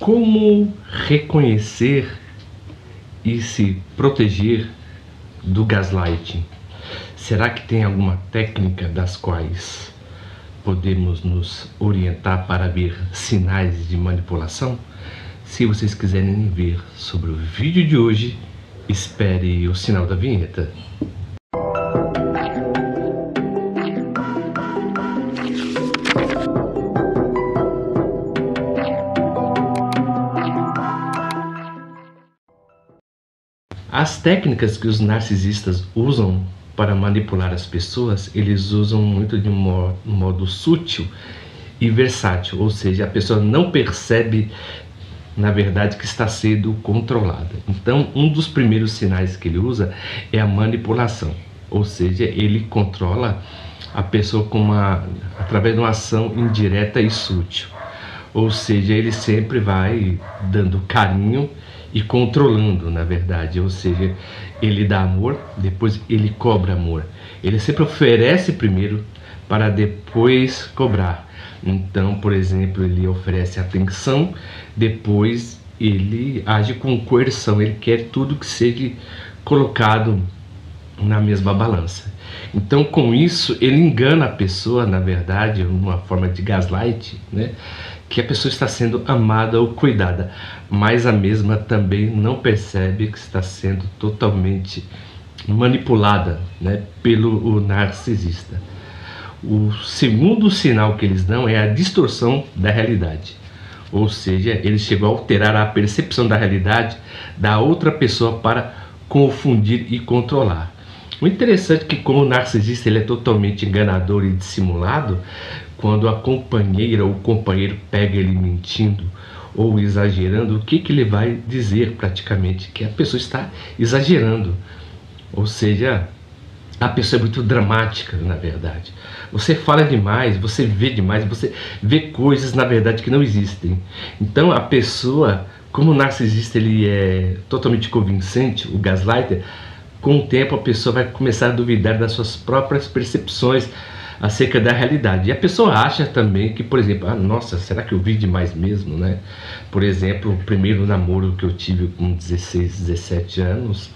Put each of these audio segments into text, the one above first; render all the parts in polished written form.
Como reconhecer e se proteger do gaslighting? Será que tem alguma técnica das quais podemos nos orientar para ver sinais de manipulação? Se vocês quiserem ver sobre o vídeo de hoje, espere o sinal da vinheta. As técnicas que os narcisistas usam para manipular as pessoas, eles usam muito de um modo sutil e versátil, ou seja, a pessoa não percebe, na verdade, que está sendo controlada. Então, um dos primeiros sinais que ele usa é a manipulação, ou seja, ele controla a pessoa através de uma ação indireta e sutil, ou seja, ele sempre vai dando carinho e controlando, na verdade, ou seja, ele dá amor, depois ele cobra amor. Ele sempre oferece primeiro para depois cobrar. Então, por exemplo, ele oferece atenção, depois ele age com coerção, ele quer tudo que seja colocado na mesma balança. Então, com isso, ele engana a pessoa, na verdade, uma forma de gaslight, né? Que a pessoa está sendo amada ou cuidada, mas a mesma também não percebe que está sendo totalmente manipulada, né, pelo narcisista. O segundo sinal que eles dão é a distorção da realidade, ou seja, ele chegou a alterar a percepção da realidade da outra pessoa para confundir e controlar. O interessante é que, como o narcisista ele é totalmente enganador e dissimulado, quando a companheira ou o companheiro pega ele mentindo ou exagerando, o que ele vai dizer praticamente? Que a pessoa está exagerando, ou seja, a pessoa é muito dramática, na verdade. Você fala demais, você vê coisas, na verdade, que não existem. Então a pessoa, como o narcisista ele é totalmente convincente, o gaslighter, com o tempo a pessoa vai começar a duvidar das suas próprias percepções acerca da realidade. E a pessoa acha também que, por exemplo, nossa, será que eu vi demais mesmo, né? Por exemplo, o primeiro namoro que eu tive com 16, 17 anos,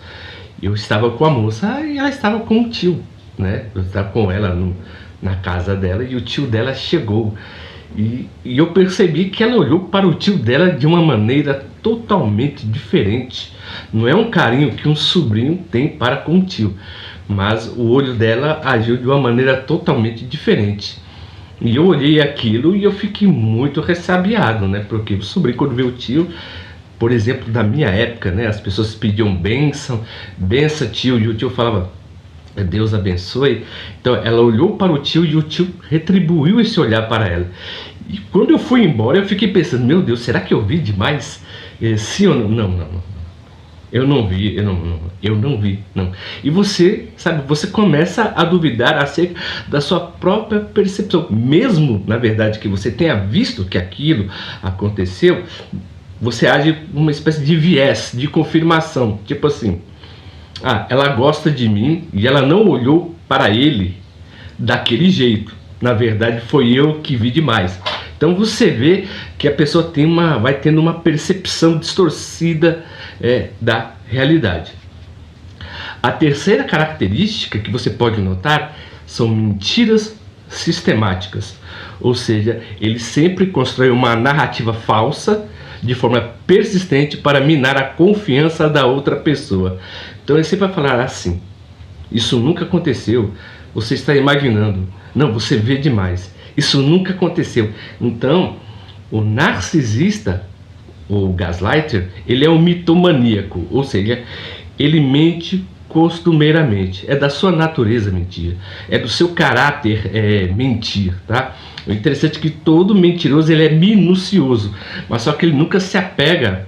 eu estava com a moça e ela estava com o tio, né? Eu estava com ela na casa dela e o tio dela chegou. E eu percebi que ela olhou para o tio dela de uma maneira totalmente diferente. Não é um carinho que um sobrinho tem para com o tio, mas o olho dela agiu de uma maneira totalmente diferente. E eu olhei aquilo e eu fiquei muito ressabiado, né? Porque o sobrinho, quando vê o tio, por exemplo, da minha época, né? As pessoas pediam bênção, benção tio, e o tio falava, Deus abençoe. Então ela olhou para o tio e o tio retribuiu esse olhar para ela. E quando eu fui embora, eu fiquei pensando, meu Deus, será que eu vi demais? Sim ou não? Não. Eu não vi. Não. E você, sabe, você começa a duvidar acerca da sua própria percepção. Mesmo, na verdade, que você tenha visto que aquilo aconteceu, você age uma espécie de viés, de confirmação. Tipo assim, ela gosta de mim e ela não olhou para ele daquele jeito. Na verdade, foi eu que vi demais. Então você vê que a pessoa vai tendo uma percepção distorcida da realidade. A terceira característica que você pode notar são mentiras sistemáticas. Ou seja, ele sempre constrói uma narrativa falsa de forma persistente para minar a confiança da outra pessoa. Então ele sempre vai falar assim, isso nunca aconteceu, você está imaginando, não, você vê demais, isso nunca aconteceu. Então o narcisista, o gaslighter, ele é um mitomaníaco, ou seja, ele mente costumeiramente, é da sua natureza mentir, é do seu caráter mentir, tá? O interessante é que todo mentiroso ele é minucioso, mas só que ele nunca se apega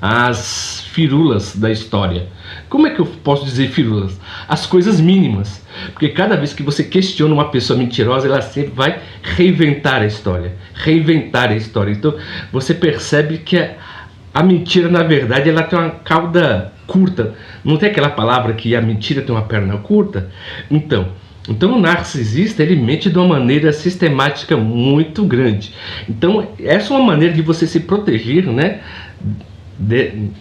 às firulas da história. Como é que eu posso dizer firulas? As coisas mínimas, porque cada vez que você questiona uma pessoa mentirosa, ela sempre vai reinventar a história. Então você percebe que a mentira, na verdade, ela tem uma cauda curta. Não tem aquela palavra que a mentira tem uma perna curta? Então, Então o narcisista, ele mente de uma maneira sistemática muito grande. Então essa é uma maneira de você se proteger, né,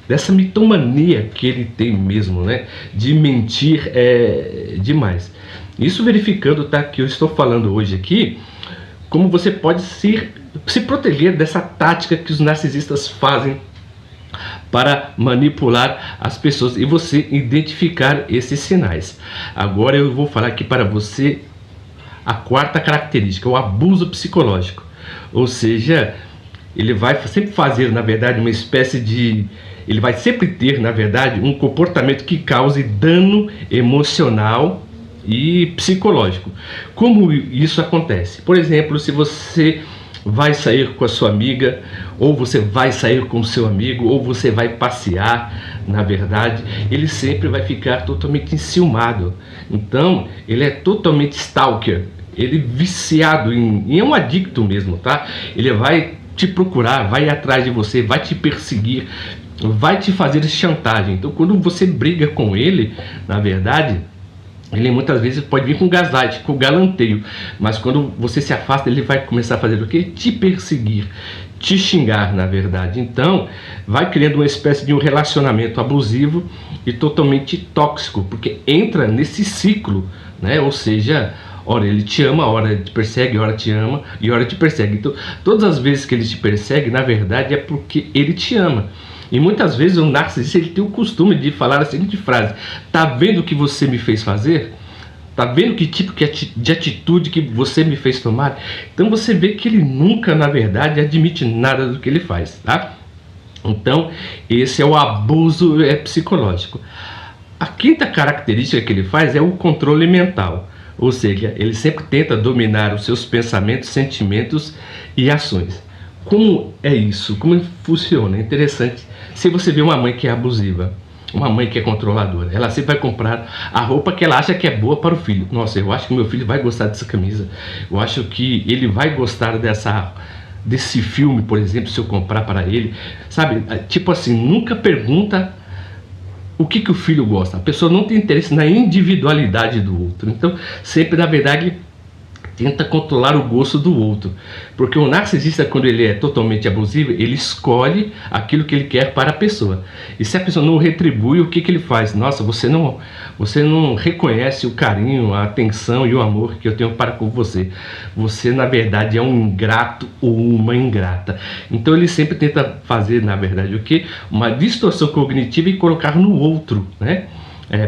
dessa mitomania que ele tem mesmo, né, de mentir demais. Isso verificando, tá, que eu estou falando hoje aqui, como você pode se proteger dessa tática que os narcisistas fazem para manipular as pessoas e você identificar esses sinais. Agora eu vou falar aqui para você a quarta característica, o abuso psicológico. Ou seja, ele vai sempre fazer, na verdade, uma espécie de... Ele vai sempre ter, na verdade, um comportamento que cause dano emocional e psicológico. Como isso acontece? Por exemplo, se você vai sair com a sua amiga, ou você vai sair com o seu amigo, ou você vai passear, na verdade, ele sempre vai ficar totalmente enciumado. Então, ele é totalmente stalker, ele viciado é um adicto mesmo, tá? Ele vai te procurar, vai atrás de você, vai te perseguir, vai te fazer chantagem. Então, quando você briga com ele, na verdade, ele muitas vezes pode vir com gaslight, com galanteio, mas quando você se afasta, ele vai começar a fazer o quê? Te perseguir, te xingar, na verdade. Então, vai criando uma espécie de um relacionamento abusivo e totalmente tóxico, porque entra nesse ciclo, né? Ou seja, ora ele te ama, ora ele te persegue, ora te ama e ora te persegue. Então, todas as vezes que ele te persegue, na verdade, é porque ele te ama. E muitas vezes o narcisista, ele tem o costume de falar a seguinte frase: tá vendo o que você me fez fazer? Tá vendo que tipo de atitude que você me fez tomar? Então você vê que ele nunca, na verdade, admite nada do que ele faz, tá? Então esse é o abuso psicológico. A quinta característica que ele faz é o controle mental. Ou seja, ele sempre tenta dominar os seus pensamentos, sentimentos e ações. Como é isso? Como funciona? É interessante. Se você vê uma mãe que é abusiva, uma mãe que é controladora, ela sempre vai comprar a roupa que ela acha que é boa para o filho. Nossa, eu acho que meu filho vai gostar dessa camisa. Eu acho que ele vai gostar desse filme, por exemplo, se eu comprar para ele. Sabe, tipo assim, nunca pergunta o que o filho gosta. A pessoa não tem interesse na individualidade do outro. Então, sempre, na verdade, tenta controlar o gosto do outro, porque o narcisista, quando ele é totalmente abusivo, ele escolhe aquilo que ele quer para a pessoa, e se a pessoa não retribui, o que ele faz? Nossa, você não reconhece o carinho, a atenção e o amor que eu tenho para com você, você na verdade é um ingrato ou uma ingrata. Então ele sempre tenta fazer, na verdade, o que? Uma distorção cognitiva e colocar no outro, né?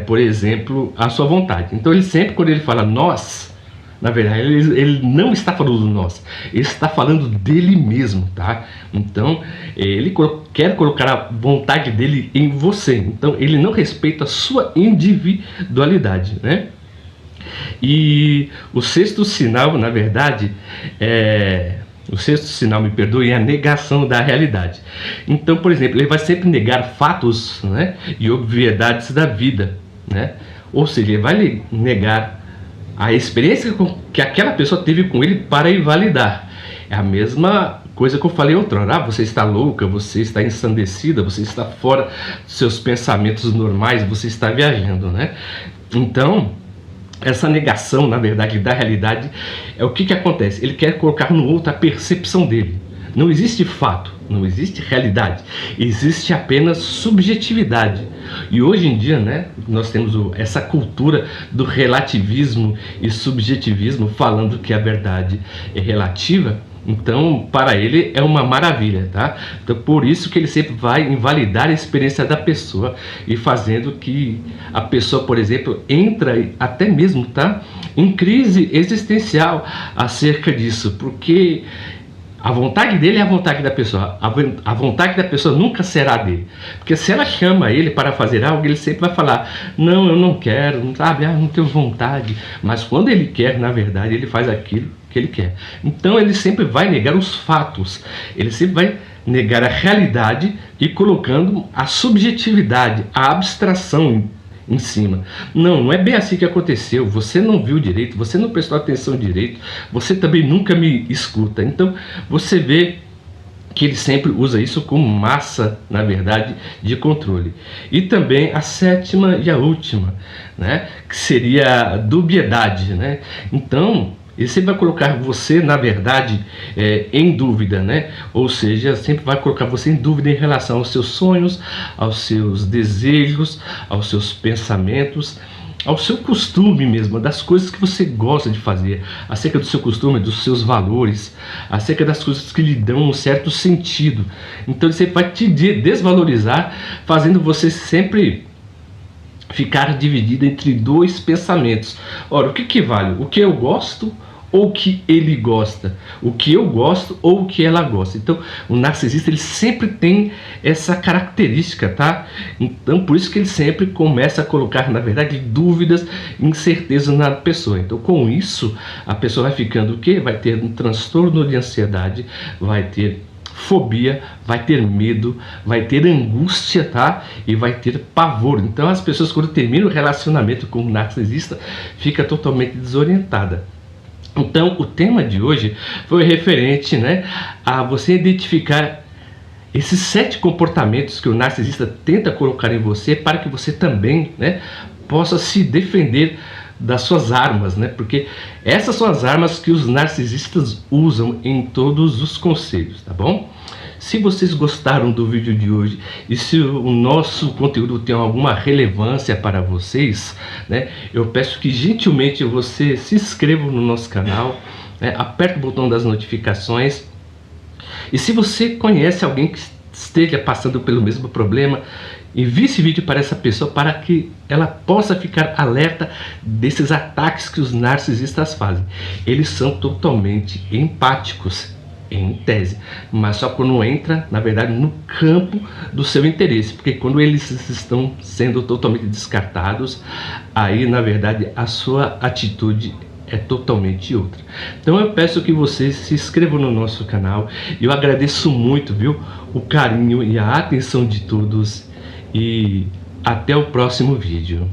Por exemplo, a sua vontade. Então ele sempre, quando ele fala nós, na verdade, ele não está falando do nós, ele está falando dele mesmo, tá? Então, ele quer colocar a vontade dele em você. Então, ele não respeita a sua individualidade, né? E o sexto sinal, na verdade, o sexto sinal, me perdoe, é a negação da realidade. Então, por exemplo, ele vai sempre negar fatos, né, e obviedades da vida, né? Ou seja, ele vai negar a experiência que aquela pessoa teve com ele para invalidar. É a mesma coisa que eu falei outrora. Você está louca, você está ensandecida, você está fora dos seus pensamentos normais, você está viajando, né? Então, essa negação, na verdade, da realidade, é o que acontece. Ele quer colocar no outro a percepção dele. Não existe fato, não existe realidade, existe apenas subjetividade. E hoje em dia, né, nós temos essa cultura do relativismo e subjetivismo, falando que a verdade é relativa. Então, para ele é uma maravilha, tá? Então, por isso que ele sempre vai invalidar a experiência da pessoa e fazendo que a pessoa, por exemplo, entra até mesmo, tá, em crise existencial acerca disso, porque a vontade dele é a vontade da pessoa. A vontade da pessoa nunca será dele. Porque se ela chama ele para fazer algo, ele sempre vai falar: não, eu não quero, não, sabe? Não tenho vontade. Mas quando ele quer, na verdade, ele faz aquilo que ele quer. Então ele sempre vai negar os fatos. Ele sempre vai negar a realidade e colocando a subjetividade, a abstração em cima. Não é bem assim que aconteceu. Você não viu direito, você não prestou atenção direito, você também nunca me escuta. Então você vê que ele sempre usa isso como massa, na verdade, de controle. E também a sétima e a última, né, que seria a dubiedade, né? Então, ele sempre vai colocar você, na verdade, em dúvida, né? Ou seja, sempre vai colocar você em dúvida em relação aos seus sonhos, aos seus desejos, aos seus pensamentos, ao seu costume mesmo, das coisas que você gosta de fazer, acerca do seu costume, dos seus valores, acerca das coisas que lhe dão um certo sentido. Então ele sempre vai te desvalorizar, fazendo você sempre ficar dividido entre dois pensamentos. Ora, o que vale? O que eu gosto ou o que ele gosta? O que eu gosto ou o que ela gosta? Então, o narcisista, ele sempre tem essa característica, tá? Então, por isso que ele sempre começa a colocar, na verdade, dúvidas, incertezas na pessoa. Então, com isso, a pessoa vai ficando o quê? Vai ter um transtorno de ansiedade, vai ter fobia, vai ter medo, vai ter angústia, tá? E vai ter pavor. Então as pessoas, quando terminam o relacionamento com um narcisista, fica totalmente desorientada. Então o tema de hoje foi referente, né, a você identificar esses 7 comportamentos que o narcisista tenta colocar em você, para que você também, né, possa se defender das suas armas, né? Porque essas são as armas que os narcisistas usam em todos os conselhos, tá bom? Se vocês gostaram do vídeo de hoje e se o nosso conteúdo tem alguma relevância para vocês, né, eu peço que gentilmente você se inscreva no nosso canal, né, aperte o botão das notificações. E se você conhece alguém que esteja passando pelo mesmo problema, envie esse vídeo para essa pessoa, para que ela possa ficar alerta desses ataques que os narcisistas fazem. Eles são totalmente empáticos, em tese, mas só quando entra, na verdade, no campo do seu interesse, porque quando eles estão sendo totalmente descartados, aí, na verdade, a sua atitude é totalmente outra. Então eu peço que vocês se inscrevam no nosso canal. Eu agradeço muito, viu, o carinho e a atenção de todos, e até o próximo vídeo.